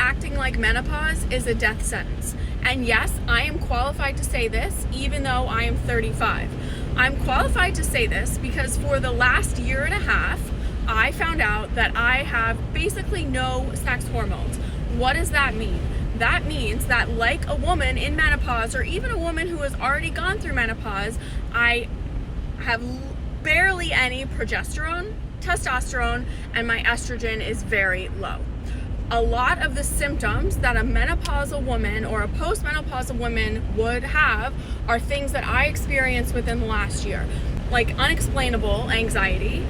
acting like menopause is a death sentence. And yes, I am qualified to say this, even though I am 35. I'm qualified to say this because for the last year and a half, I found out that I have basically no sex hormones. What does that mean? That means that like a woman in menopause, or even a woman who has already gone through menopause, I have barely any progesterone, testosterone, and my estrogen is very low. A lot of the symptoms that a menopausal woman or a postmenopausal woman would have are things that I experienced within the last year, like unexplainable anxiety.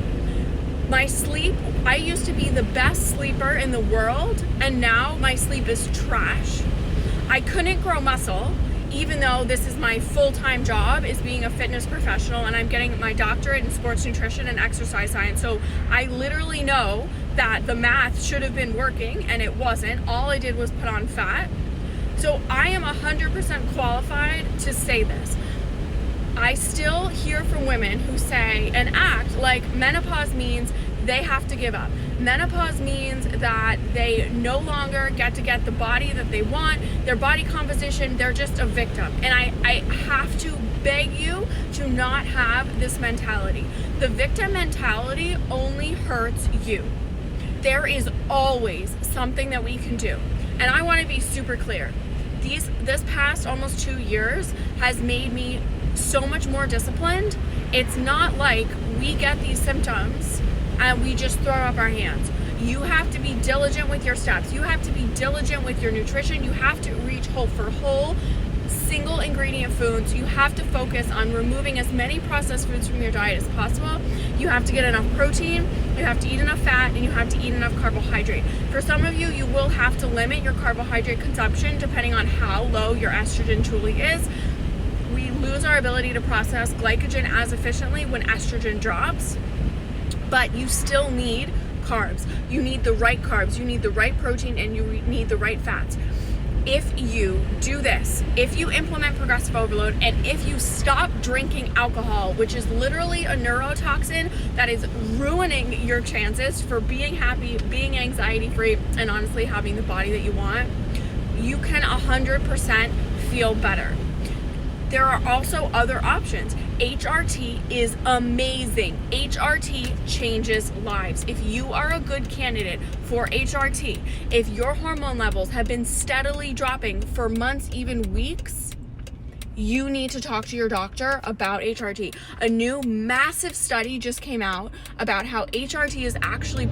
My sleep, I used to be the best sleeper in the world, and now my sleep is trash. I couldn't grow muscle, even though this is my full-time job, is being a fitness professional, and I'm getting my doctorate in sports nutrition and exercise science. So I literally know that the math should have been working and it wasn't. All I did was put on fat. So I am 100% qualified to say this. I still hear from women who say and act like menopause means they have to give up. Menopause means that they no longer get to get the body that they want, their body composition, they're just a victim. And I have to beg you to not have this mentality. The victim mentality only hurts you. There is always something that we can do. And I want to be super clear. This past almost 2 years has made me so much more disciplined. It's not like we get these symptoms and we just throw up our hands. You have to be diligent with your steps. You have to be diligent with your nutrition. You have to reach for whole single ingredient foods. You have to focus on removing as many processed foods from your diet as possible. You have to get enough protein, you have to eat enough fat, and you have to eat enough carbohydrate. For some of you, you will have to limit your carbohydrate consumption depending on how low your estrogen truly is. We lose our ability to process glycogen as efficiently when estrogen drops, but you still need carbs. You need the right carbs, you need the right protein, and you need the right fats. If you do this, if you implement progressive overload, and if you stop drinking alcohol, which is literally a neurotoxin that is ruining your chances for being happy, being anxiety free, and honestly having the body that you want, you can 100% feel better. There are also other options. HRT is amazing. HRT changes lives. If you are a good candidate for HRT, if your hormone levels have been steadily dropping for months, even weeks, you need to talk to your doctor about HRT. A new massive study just came out about how HRT is actually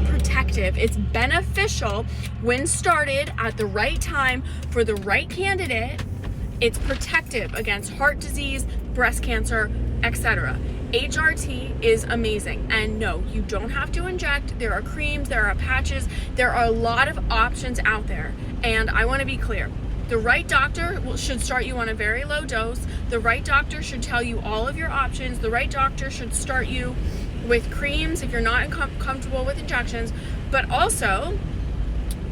protective. It's beneficial when started at the right time for the right candidate. It's protective against heart disease, breast cancer, etc. HRT is amazing. And no, you don't have to inject. There are creams, there are patches, there are a lot of options out there. And I want to be clear. The right doctor should start you on a very low dose. The right doctor should tell you all of your options. The right doctor should start you with creams if you're not comfortable with injections. But also,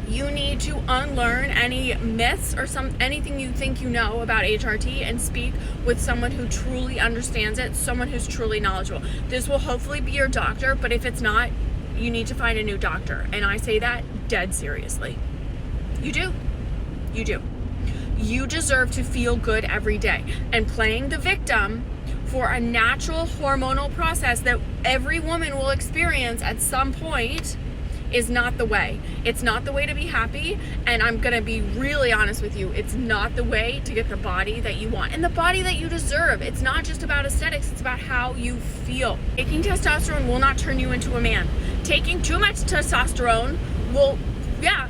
you need to unlearn any myths or anything you think you know about HRT and speak with someone who truly understands it, someone who's truly knowledgeable. This will hopefully be your doctor, but if it's not, you need to find a new doctor. And I say that dead seriously. You do. You do. You deserve to feel good every day. And playing the victim for a natural hormonal process that every woman will experience at some point is not the way. It's not the way to be happy, and I'm gonna be really honest with you, it's not the way to get the body that you want and the body that you deserve. It's not just about aesthetics, it's about how you feel. Taking testosterone will not turn you into a man. Taking too much testosterone will,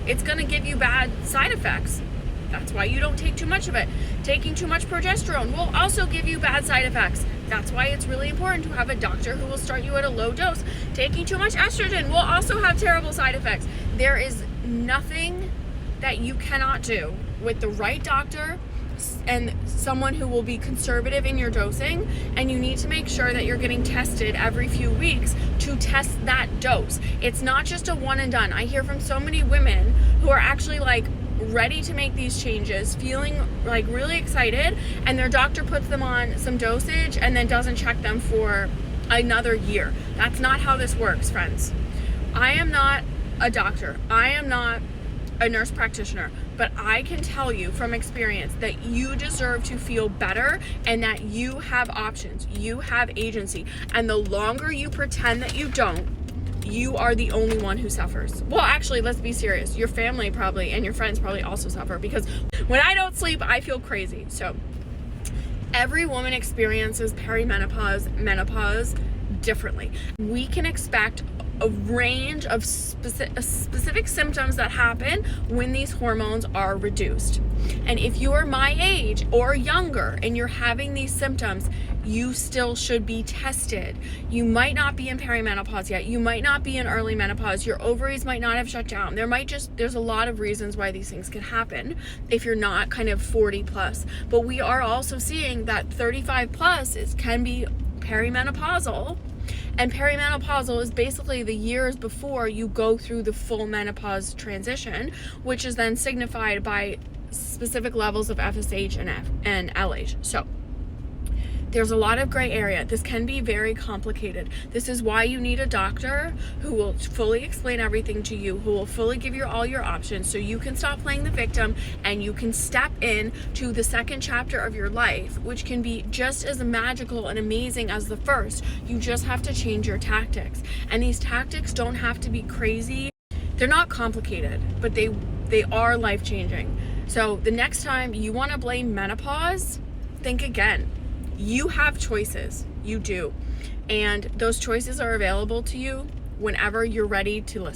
it's gonna give you bad side effects. That's why you don't take too much of it. Taking too much progesterone will also give you bad side effects. That's why it's really important to have a doctor who will start you at a low dose. Taking too much estrogen will also have terrible side effects. There is nothing that you cannot do with the right doctor and someone who will be conservative in your dosing, and you need to make sure that you're getting tested every few weeks to test that dose. It's not just a one and done. I hear from so many women who are actually ready to make these changes, feeling really excited, and their doctor puts them on some dosage and then doesn't check them for another year. That's not how this works, friends. I am not a doctor. I am not a nurse practitioner, but I can tell you from experience that you deserve to feel better and that you have options, you have agency. And the longer you pretend that you don't, you are the only one who suffers. Well, actually, let's be serious. Your family probably and your friends probably also suffer, because when I don't sleep, I feel crazy. So every woman experiences perimenopause, menopause differently. We can expect a range of specific symptoms that happen when these hormones are reduced. And if you are my age or younger and you're having these symptoms, you still should be tested. You might not be in perimenopause yet. You might not be in early menopause. Your ovaries might not have shut down. There's a lot of reasons why these things can happen if you're not kind of 40 plus. But we are also seeing that 35 plus can be perimenopausal. And perimenopausal is basically the years before you go through the full menopause transition, which is then signified by specific levels of FSH and LH. So there's a lot of gray area. This can be very complicated. This is why you need a doctor who will fully explain everything to you, who will fully give you all your options so you can stop playing the victim and you can step in to the second chapter of your life, which can be just as magical and amazing as the first. You just have to change your tactics. And these tactics don't have to be crazy. They're not complicated, but they are life-changing. So the next time you want to blame menopause, think again. You have choices. You do. And those choices are available to you whenever you're ready to listen.